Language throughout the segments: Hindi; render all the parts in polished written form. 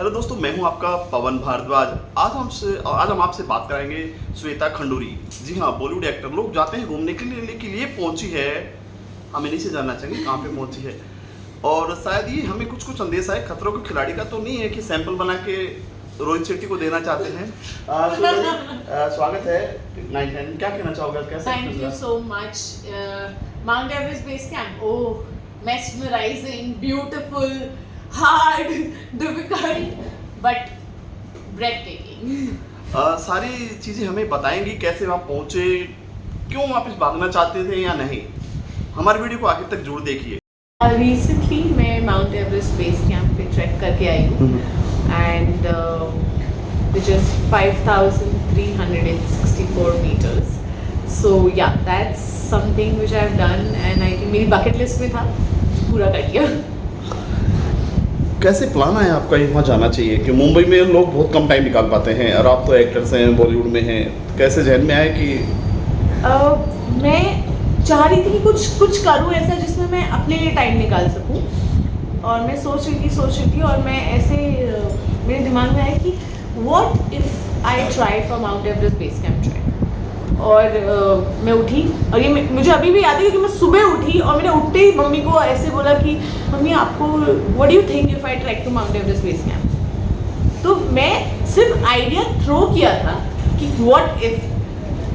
हेलो दोस्तों, मैं हूं आपका पवन भारद्वाज। आज हम आपसे बात कराएंगे श्वेता खंडूरी। जी हाँ, बॉलीवुड एक्टर। लोग जाते हैं घूमने के लिए पहुंची है। हम इन्हीं से जानना चाहेंगे कहाँ पे पहुंची है, और शायद ये हमें कुछ संदेश है। खतरों के खिलाड़ी का तो नहीं है कि सैंपल बना के रोहित शेट्टी को देना चाहते हैं। स्वागत है 910। क्या कहना चाहोगे? कैसे? Thank you so much. Mount Everest base camp, oh mesmerizing, beautiful, hard, difficult, but breathtaking. सारी चीज़ें हमें बताएंगी, कैसे वहाँ पहुँचे, क्यों वापस भागना चाहते थे या नहीं। हमारे वीडियो को आखिर तक जरूर देखिए। रिसेंटली मैं माउंट एवरेस्ट बेस कैंप पे ट्रैक करके आई हूँ and which is 5,364 meters. So yeah, that's something which I've done and I think मेरी bucket list में था, पूरा कर दिया। कैसे प्लान आया आपका वहाँ जाना चाहिए कि मुंबई में लोग बहुत कम टाइम निकाल पाते हैं और आप तो एक्टर्स हैं, बॉलीवुड में हैं। कैसे जहन में आया कि मैं चाह रही थी कि कुछ करूँ ऐसा जिसमें मैं अपने लिए टाइम निकाल सकूँ, और मैं सोच रही थी और मैं ऐसे मेरे दिमाग में आया कि what if I try for mount Everest base camp track. और मैं उठी, और ये मुझे अभी भी याद है कि मैं सुबह उठी और मैंने उठते ही मम्मी को ऐसे बोला कि मम्मी आपको what do you think if I trek to Mount Everest base camp. तो मैं सिर्फ आइडिया थ्रो किया था कि व्हाट इफ़,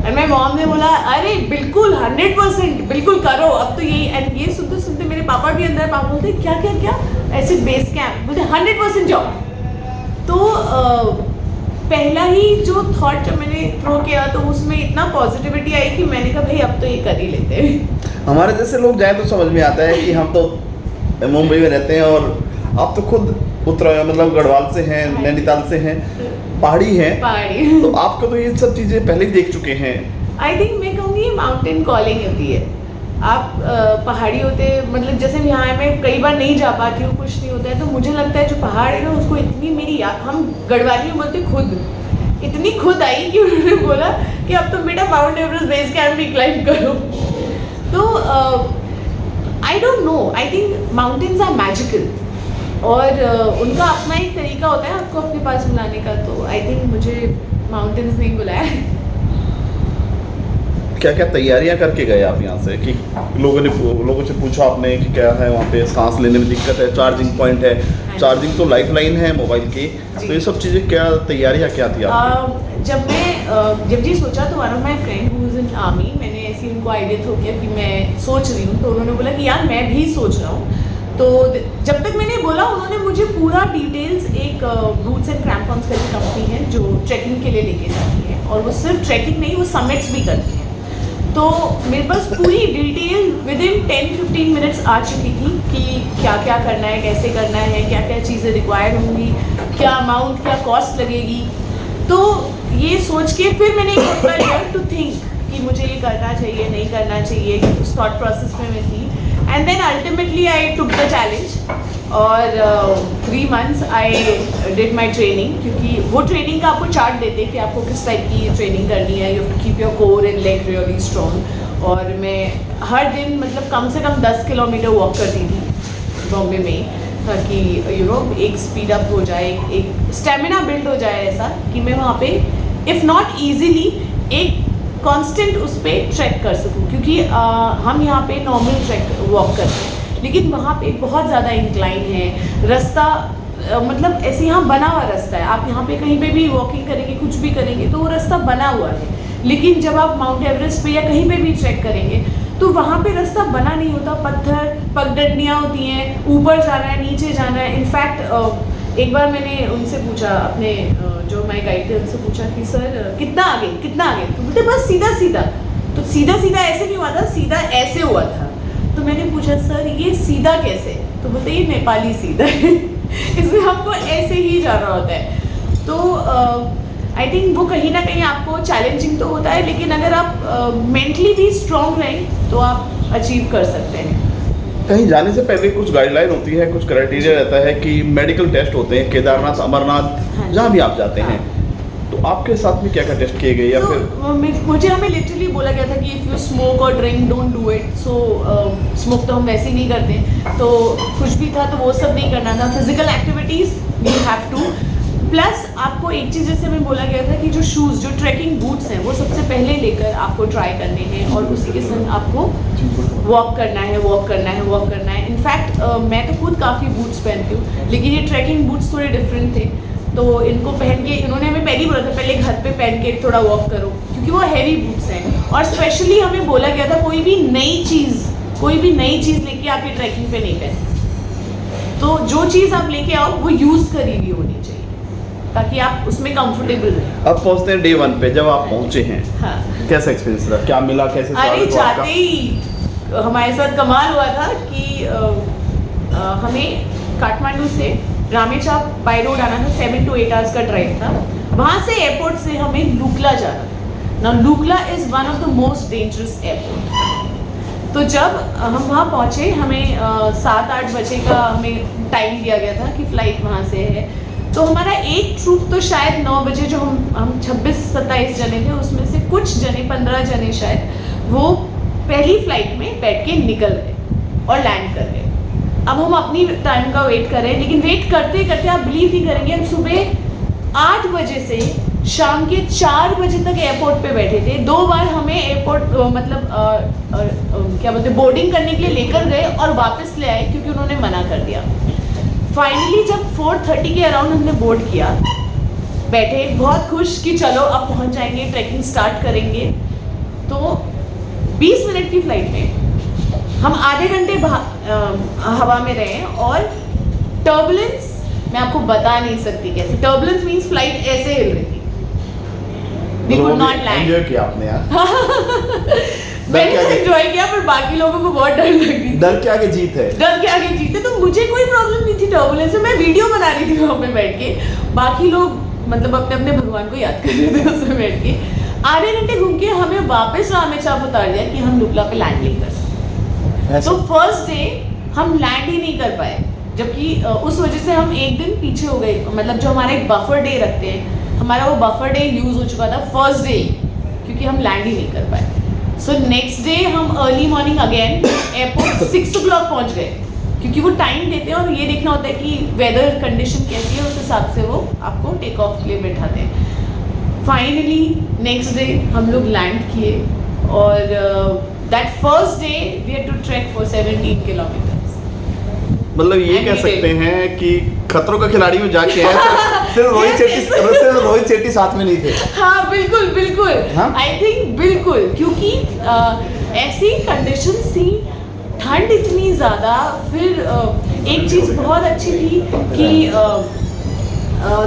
और मेरे मॉम ने बोला अरे बिल्कुल 100% बिल्कुल करो, अब तो यही। एंड ये सुनते सुनते मेरे पापा भी अंदर, पापा बोलते क्या ऐसे बेस कैंप, बोलते 100% जाओ। तो पहला ही जो थॉट जब मैंने थ्रो किया तो उसमें इतना पॉजिटिविटी आई कि मैंने कहा भाई अब तो ये कर ही लेते हैं। हमारे जैसे लोग जाए तो समझ में आता है कि हम तो मुंबई में रहते हैं और आप तो खुद मतलब गढ़वाल से हैं, नैनीताल से हैं, पहाड़ी हैं। तो आपको तो ये सब चीज़ें पहले ही देख चुके हैं। आई थिंक मैं कहूँगी माउंटेन कॉलिंग होती है। आप पहाड़ी होते, मतलब जैसे यहाँ मैं कई बार नहीं जा पाती हूँ, कुछ नहीं होता है, तो मुझे लगता है जो पहाड़ है ना उसको इतनी मेरी याद, हम गढ़वाली में बोलते खुद, इतनी खुद आई कि उन्होंने बोला कि अब तो बेटा माउंट एवरेस्ट बेस कैंप भी क्लाइंब करो। तो I don't know, I think mountains are magical और उनका अपना एक तरीका होता है आपको अपने पास बुलाने का। तो आई थिंक मुझे माउंटेन्स ने बुलाया। क्या क्या तैयारियां करके गए आप यहाँ से कि लोगों से पूछा आपने कि क्या है वहाँ पे, सांस लेने में दिक्कत है, चार्जिंग पॉइंट है, चार्जिंग तो लाइफ लाइन है मोबाइल की, तो ये सब चीज़ें क्या तैयारियां क्या थी आपकी? जब ये सोचा तो one of my friend who is in army, मैंने ऐसे उनको आइडिया थ्रो किया कि मैं सोच रही हूँ, तो उन्होंने बोला कि यार मैं भी सोच रहा हूँ। तो जब तक मैंने बोला उन्होंने मुझे पूरा डिटेल्स, एक बूट्स एंड क्रैम्पॉन्स करके कंपनी है जो ट्रैकिंग के लिए लेके जाती है, और वो सिर्फ ट्रैकिंग नहीं, वो समिट्स भी करती है। तो मेरे पास पूरी डिटेल विद इन 10-15 मिनट्स आ चुकी थी कि क्या क्या करना है, कैसे करना है, क्या क्या चीज़ें रिक्वायर होंगी, क्या अमाउंट, क्या कॉस्ट लगेगी। तो ये सोच के फिर मैंने एक हफ्ता लिया टू थिंक कि मुझे ये करना चाहिए, नहीं करना चाहिए, उस थॉट प्रोसेस में मैं थी। And then ultimately I took the challenge, और 3 months I did my training, क्योंकि वो ट्रेनिंग का आपको चार्ट देते हैं कि आपको किस टाइप की ट्रेनिंग करनी है। You have to keep your core and leg really strong. और मैं हर दिन मतलब कम से कम 10 किलोमीटर वॉक करती थी बॉम्बे में, ताकि एक स्पीड अप हो जाए, एक स्टेमिना बिल्ड हो जाए, ऐसा कि मैं वहाँ पे इफ़ नॉट ईजीली एक कांस्टेंट उस पर ट्रैक कर सकूँ। क्योंकि हम यहाँ पे नॉर्मल ट्रैक वॉक करते हैं, लेकिन वहाँ पे बहुत ज़्यादा इंक्लाइन है रास्ता, मतलब ऐसे यहाँ बना हुआ रास्ता है। आप यहाँ पे कहीं पे भी वॉकिंग करेंगे, कुछ भी करेंगे तो वो रास्ता बना हुआ है। लेकिन जब आप माउंट एवरेस्ट पे या कहीं पे भी ट्रैक करेंगे तो वहाँ पे रास्ता बना नहीं होता, पत्थर पगडंडियाँ होती हैं, ऊपर जाना है, नीचे जाना है। इनफैक्ट एक बार मैंने उनसे पूछा, अपने जो माई गाइड थे उनसे पूछा कि सर कितना आगे, तो बोलते बस सीधा सीधा। तो सीधा सीधा ऐसे नहीं हुआ था, सीधा ऐसे हुआ था। तो मैंने पूछा सर ये सीधा कैसे, तो बोलते ये नेपाली सीधा है इसमें आपको ऐसे ही जाना होता है। तो आई थिंक वो कहीं ना कहीं आपको चैलेंजिंग तो होता है, लेकिन अगर आप मेंटली भी स्ट्रांग रहें तो आप अचीव कर सकते हैं। कहीं जाने से पहले कुछ गाइडलाइन होती है, कुछ क्राइटेरिया रहता है कि मेडिकल टेस्ट होते हैं, केदारनाथ, अमरनाथ, जहाँ भी आप जाते हैं। तो आपके साथ में क्या क्या टेस्ट किए गए या फिर? मुझे हमें लिटरली बोला गया था कि इफ़ यू स्मोक और drink don't do it. So smoke तो हम वैसे ही नहीं करते, तो कुछ भी था तो वो सब नहीं करना था। Physical activities we have to, plus आपको एक चीज़ जैसे मैं बोला गया था कि जो शूज़, जो ट्रैकिंग बूट्स हैं वो सबसे पहले लेकर आपको ट्राई करने हैं और उसी के संग आपको वॉक करना है। इनफैक्ट मैं तो खुद काफ़ी बूट्स पहनती हूँ, लेकिन ये ट्रैकिंग बूट्स थोड़े डिफरेंट थे, तो इनको पहन के इन्होंने हमें पहले ही बोला था पहले घर पे पहन के थोड़ा वॉक करो, क्योंकि वो हैवी बूट्स हैं। और स्पेशली हमें बोला गया था कोई भी नई चीज़ लेके आके ट्रैकिंग पे नहीं पहने, तो जो चीज़ आप लेके आओ वो यूज़ करी हुई होनी चाहिए ताकि आप उसमें कंफर्टेबल रहें। अब पहुंचते हैं डे 1 पे, जब आप पहुंचे हैं। हाँ। कैसा एक्सपीरियंस रहा, क्या मिला, कैसे अरे जाते ही हमारे साथ कमाल हुआ था कि हमें काठमांडू से रामेछाप बाय रोड आना था, 7 to 8 आवर्स का ड्राइव था। वहाँ से एयरपोर्ट से हमें लुकला जाना था। Now Lukla is one of the most dangerous airport. तो जब हम वहाँ पहुँचे, हमें 7-8 बजे का हमें टाइम दिया गया था कि फ़्लाइट वहाँ से है। तो हमारा एक ट्रूप तो शायद 9 बजे, जो हम 26-27 जने थे, उसमें से कुछ जने 15 जने शायद वो पहली फ़्लाइट में बैठ के निकल गए और लैंड कर गए। अब हम अपनी टाइम का वेट कर रहे हैं, लेकिन वेट करते करते आप बिलीव नहीं करेंगे, हम सुबह 8 बजे से शाम के 4 बजे तक एयरपोर्ट पे बैठे थे। 2 बार हमें एयरपोर्ट क्या बोलते बोर्डिंग करने के लिए लेकर गए और वापस ले आए क्योंकि उन्होंने मना कर दिया। फाइनली जब 4:30 के अराउंड हमने बोर्ड किया, बैठे बहुत खुश कि चलो अब पहुंच जाएंगे, ट्रैकिंग स्टार्ट करेंगे। तो 20 मिनट की फ़्लाइट में हम आधे घंटे हवा में रहे और टर्बुलेंस मैं आपको बता नहीं सकती कैसे। टर्बुलेंस मीन्स फ्लाइट ऐसे हिल रही थी, we could not land. Enjoy किया आपने यार। मैंने एंजॉय किया, पर बाकी लोगों को बहुत डर लग रही थी। डर के आगे जीत है। डर के आगे जीते। तो मुझे कोई प्रॉब्लम नहीं थी टर्बुलेंस से, मैं वीडियो बना रही थी वहाँ पे बैठ के। बाकी लोग मतलब अपने अपने भगवान को याद कर रहे थे उसमें बैठ के। आधे घंटे घूम के हमें वापस रामेछाप उतार दिया कि हम लुकला पे लैंड नहीं कर सकते। तो फर्स्ट डे हम लैंड ही नहीं कर पाए, जबकि उस वजह से हम एक दिन पीछे हो गए। मतलब जो हमारा एक बफर डे रखते हैं, हमारा वो बफर डे यूज़ हो चुका था फर्स्ट डे, क्योंकि हम लैंड ही नहीं कर पाए। सो नेक्स्ट डे हम early morning again airport 6 o'clock पहुँच गए, क्योंकि वो टाइम देते हैं और ये देखना होता है कि वेदर कंडीशन कैसी है, उस हिसाब से वो आपको टेक ऑफ के लिए बैठाते हैं। फाइनली नेक्स्ट डे हम लोग लैंड किए और that first day we had to trek for 17 kilometres. मतलब ये कह सकते हैं कि खतरों का खिलाड़ी में जाके आए, सिर्फ रोहित शेट्टी साथ में नहीं थे। हाँ बिल्कुल बिल्कुल, आई थिंक बिल्कुल, क्योंकि ऐसी कंडीशंस थी, ठंड इतनी ज़्यादा। फिर एक चीज़ बहुत अच्छी थी कि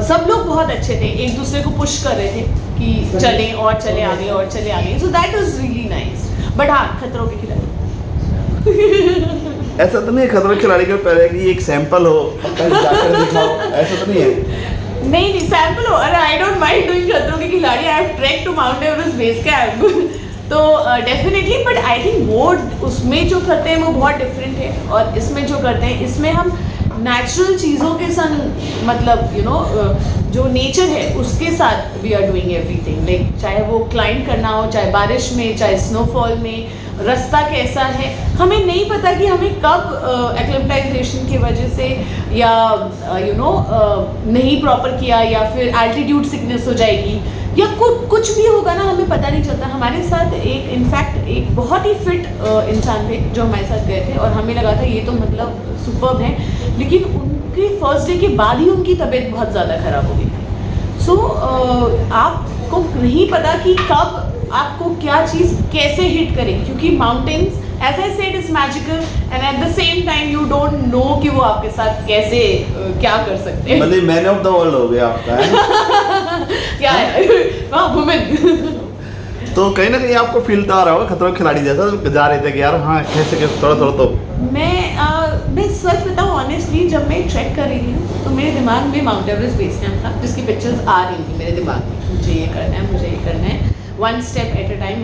सब लोग बहुत अच्छे थे, एक दूसरे को पुश कर रहे थे कि चलें और चले आगे और चले आगे। So that was really nice. But हाँ, खतरों के खिलाड़ी ऐसा तो नहीं है खतरों के खिलाड़ी के पहले कि एक सैंपल हो, जाकर दिखाओ, ऐसा तो नहीं है? नहीं सैंपल हो। अरे आई डोंट माइंड डूइंग खतरों के खिलाड़ी। I have trek to Mount Everest base camp. तो डेफिनेटली, बट आई थिंक वो उसमें जो करते हैं वो बहुत डिफरेंट है, और इसमें जो करते हैं, इसमें हम नेचुरल चीज़ों के संग, मतलब यू नो जो नेचर है उसके साथ we are doing everything. Like चाहे वो क्लाइंब करना हो, चाहे बारिश में, चाहे स्नोफॉल में, रास्ता कैसा है हमें नहीं पता कि हमें कब एक्लिमेटाइजेशन की वजह से या यू नो नहीं प्रॉपर किया, या फिर एल्टीट्यूड सिकनेस हो जाएगी, या कुछ भी होगा ना, हमें पता नहीं चलता। हमारे साथ एक इनफैक्ट एक बहुत ही फिट इंसान थे जो हमारे साथ गए थे, और हमें लगा था ये तो मतलब सुपर्ब है, लेकिन उनके फर्स्ट डे के बाद ही उनकी तबीयत बहुत ज़्यादा ख़राब हो गई। सो आपको नहीं पता कि कब आपको क्या चीज़ कैसे हिट करेगी, क्योंकि mountains as I said is magical, and at the same time you don't know कि वो आपके साथ कैसे क्या कर सकते हैं। मतलब मैन ऑफ द वर्ल्ड हो गया आपका है? क्या है वुमेन। तो कहीं ना कहीं आपको फील तो आ रहा होगा खतरों के खिलाड़ी जैसा, जा रहे थे कि यार हाँ कैसे थोड़ा तो मैं सच बताऊँ ऑनेस्टली, जब मैं ट्रैक कर रही थी तो मेरे दिमाग में माउंट एवरेस्ट बेस कैंप था, जिसकी पिक्चर्स आ रही थी मेरे दिमाग में, मुझे ये करना है, मुझे ये करना है, one step at a time.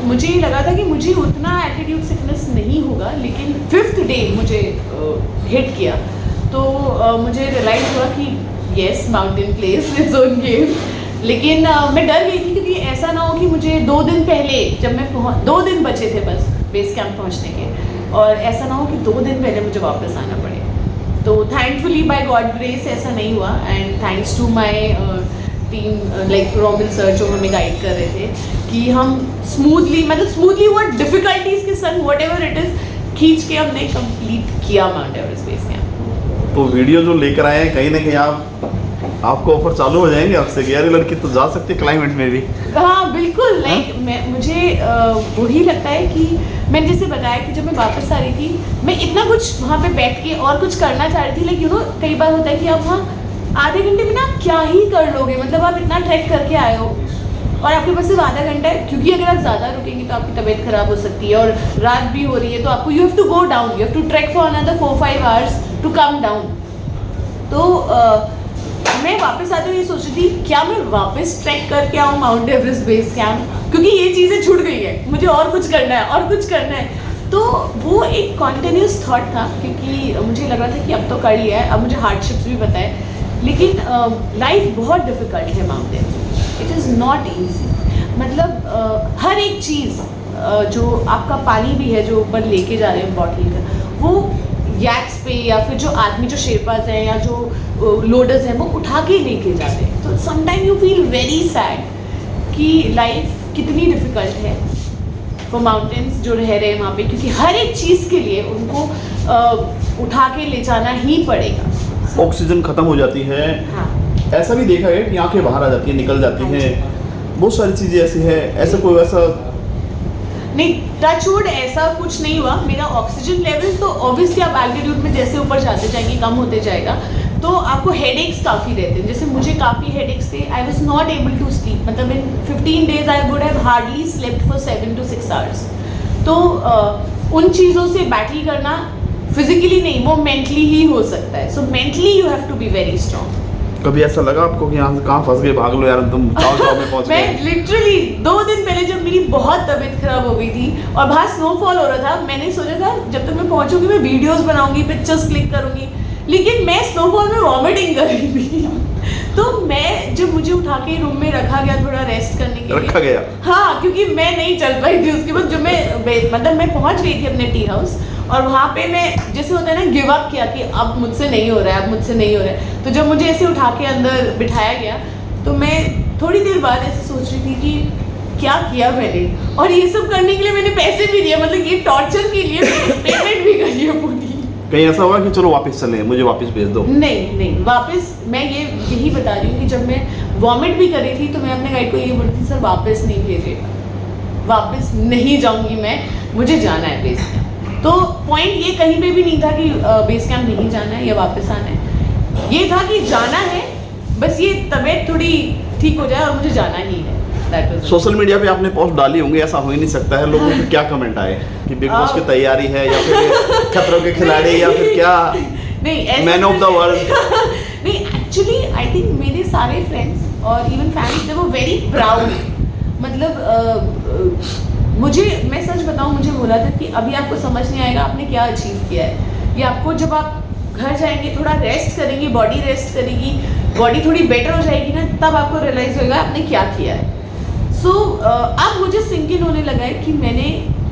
मुझे ये लगा था कि मुझे उतना एल्टीट्यूड सिकनेस नहीं होगा, लेकिन 5th डे मुझे हिट किया तो मुझे रियलाइज़ हुआ कि yes, mountain place its own game. लेकिन मैं डर गई थी, क्योंकि ऐसा ना हो कि मुझे 2 दिन पहले, जब मैं 2 दिन बचे थे बस बेस कैंप पहुंचने के, और ऐसा ना हो कि 2 दिन पहले मुझे वापस आना पड़े। तो थैंकफुली बाय गॉड ग्रेस ऐसा नहीं हुआ, and thanks to my team like Robin sir जो हमें गाइड कर रहे थे कि हम स्मूथली वो डिफिकल्टीज के संग व्हाटएवर इट इज खींच के हमने कंप्लीट किया माउंट एवरेस्ट बेस कैंप। तो वीडियो जो लेकर आए हैं कहीं ना कहीं आपको ऑफर चालू हो जाएंगे आपसे कि यार ये लड़की तो जा सकती है क्लाइमेट में भी। हाँ बिल्कुल, लाइक मुझे वही लगता है कि मैंने जैसे बताया कि जब मैं वापस आ रही थी मैं इतना कुछ वहाँ पे बैठ के और कुछ करना चाह रही थी, लाइक यू नो कई बार होता है कि आप वहाँ आधे घंटे में ना क्या ही कर लोगे, मतलब आप इतना ट्रैक करके आए हो और आपके पास सिर्फ आधा घंटा है, क्योंकि अगर आप ज़्यादा रुकेंगे तो आपकी तबीयत खराब हो सकती है और रात भी हो रही है, तो आपको you have to go down, you have to trek for another 4-5 hours to come down. तो मैं वापस आते हुए ये सोच रही थी क्या मैं वापस ट्रैक करके आऊँ माउंट एवरेस्ट बेस कैंप, क्योंकि ये चीज़ें छूट गई है, मुझे और कुछ करना है और कुछ करना है। तो वो एक कॉन्टिन्यूस थॉट था, क्योंकि मुझे लग रहा था कि अब तो कर लिया है, अब मुझे हार्डशिप्स भी पता है, लेकिन लाइफ बहुत डिफ़िकल्ट है mountain, it is not easy. मतलब हर एक चीज़ जो आपका पानी भी है जो ऊपर लेके जा रहे हैं बॉटल का, वो यैक्स पे या फिर जो आदमी जो शेरपाज हैं या जो लोडर्स हैं वो उठा के लेके जा रहे हैं। तो sometime you feel very sad कि लाइफ कितनी डिफ़िकल्ट है फॉर माउंटेन्स जो रह रहे हैं वहाँ पे, क्योंकि हर एक चीज़ के लिए उनको उठा के ले जाना ही पड़ेगा। ऑक्सीजन खत्म हो जाती है। हाँ। ऐसा भी देखा है कि आंखें बाहर आ जाती हैं, निकल जाती हैं, बहुत सारी चीज़ें ऐसी है। ऐसा कोई वैसा नहीं, टच वुड ऐसा कुछ नहीं हुआ। मेरा ऑक्सीजन लेवल तो ऑब्वियसली आप एल्टीट्यूड में जैसे ऊपर जाते जाएंगे कम होते जाएगा, तो आपको हेडेक्स काफ़ी रहते हैं। जैसे मुझे काफ़ी हेडेक्स थे, I was not able to sleep, मतलब in 15 days I would have hardly slept for 7 to 6 hours। तो उन चीज़ों से बैटल करना फिजिकली नहीं, वो मेंटली ही हो सकता है। So mentally you have to be very strong. कभी ऐसा लगा आपको कि यहाँ से कहाँ फंस गए, भाग लो यार, तुम चाव में पहुँच गए? मैं लिटरली 2 दिन पहले जब मेरी बहुत तबीयत खराब हो गई थी और बाहर स्नोफॉल हो रहा था, मैंने सोचा था जब तक मैं पहुंचूंगी मैं वीडियोस बनाऊंगी, पिक्चर्स क्लिक करूंगी, लेकिन मैं स्नोफॉल में वॉमिटिंग कर रही थी। तो मैं जब मुझे उठा के रूम में रखा गया थोड़ा रेस्ट करने के लिए, रखा गया, हाँ, क्योंकि मैं नहीं चल पाई थी उसके बाद। जब मैं पहुंच गई थी अपने टी हाउस और वहाँ पे मैं जैसे होता है ना गिव अप किया कि अब मुझसे नहीं हो रहा है, अब मुझसे नहीं हो रहा है। तो जब मुझे ऐसे उठा के अंदर बिठाया गया तो मैं थोड़ी देर बाद ऐसे सोच रही थी कि क्या किया मैंने, और ये सब करने के लिए मैंने पैसे भी दिए, मतलब ये टॉर्चर के लिए पेमेंट भी करी है पूरी। कहीं ऐसा हुआ कि चलो वापस चलें, मुझे वापस भेज दो? नहीं, वापस मैं यही बता रही हूँ कि जब मैं वॉमिट भी कर रही थी तो मैं अपने गाइड को ये बोलती थी, सर वापस नहीं भेजिएगा, वापस नहीं जाऊँगी मैं, मुझे जाना है बेस कैंप। तो पॉइंट ये कहीं पे भी नहीं था कि बेस कैंप नहीं जाना है या वापस आना है, ये था कि जाना है, बस ये तबीयत थोड़ी ठीक हो जाए और मुझे जाना ही है। सोशल मीडिया पे आपने पोस्ट डाली होंगी, ऐसा हो ही नहीं सकता है, लोगों के क्या कमेंट आए कि बिग बॉस की तैयारी है या फिर खतरों के खिलाड़ी या फिर क्या नहीं मैन ऑफ द वर्ल्ड? नहीं, एक्चुअली आई थिंक मेरे सारे फ्रेंड्स और even family they were very proud. मतलब मुझे, मैं सच बताऊं, मुझे बोला था कि अभी आपको समझ नहीं आएगा आपने क्या अचीव किया है, ये आपको जब आप घर जाएंगे थोड़ा रेस्ट करेंगे, बॉडी रेस्ट करेगी, बॉडी थोड़ी बेटर हो जाएगी ना, तब आपको रियलाइज़ होगा आपने क्या किया है। सो अब मुझे सिंक इन होने लगा है कि मैंने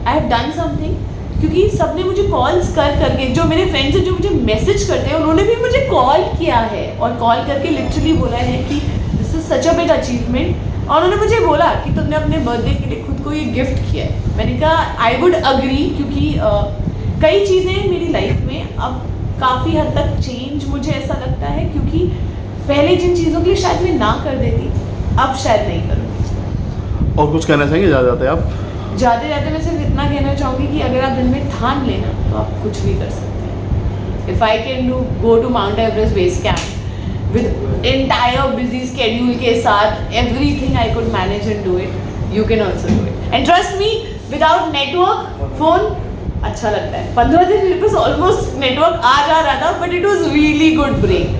आई हैव डन समथिंग, क्योंकि सबने मुझे कॉल्स करके, जो मेरे फ्रेंड्स हैं जो मुझे मैसेज करते हैं, उन्होंने भी मुझे कॉल किया है और कॉल करके लिटरली बोला है कि this is such a big achievement, और उन्होंने मुझे बोला कि तुमने अपने बर्थडे के लिए खुद को ये गिफ्ट किया है। मैंने कहा आई वुड अग्री, क्योंकि कई चीज़ें मेरी लाइफ में अब काफ़ी हद तक चेंज मुझे ऐसा लगता है, क्योंकि पहले जिन चीज़ों के लिए शायद मैं ना कर देती अब शायद नहीं करूँगी। और कुछ कहना चाहेंगे जाते आप? जाते मैं सिर्फ इतना कहना चाहूँगी कि अगर आप दिन में ठान लेना तो आप कुछ भी कर सकते हैं। If I can go to Mount Everest base camp with entire busy schedule के साथ, everything I could manage and do it, you can also do it. And trust me, without network, phone अच्छा लगता है। 15 दिन मेरे पास ऑलमोस्ट नेटवर्क आ जा रहा था, but it was really good break.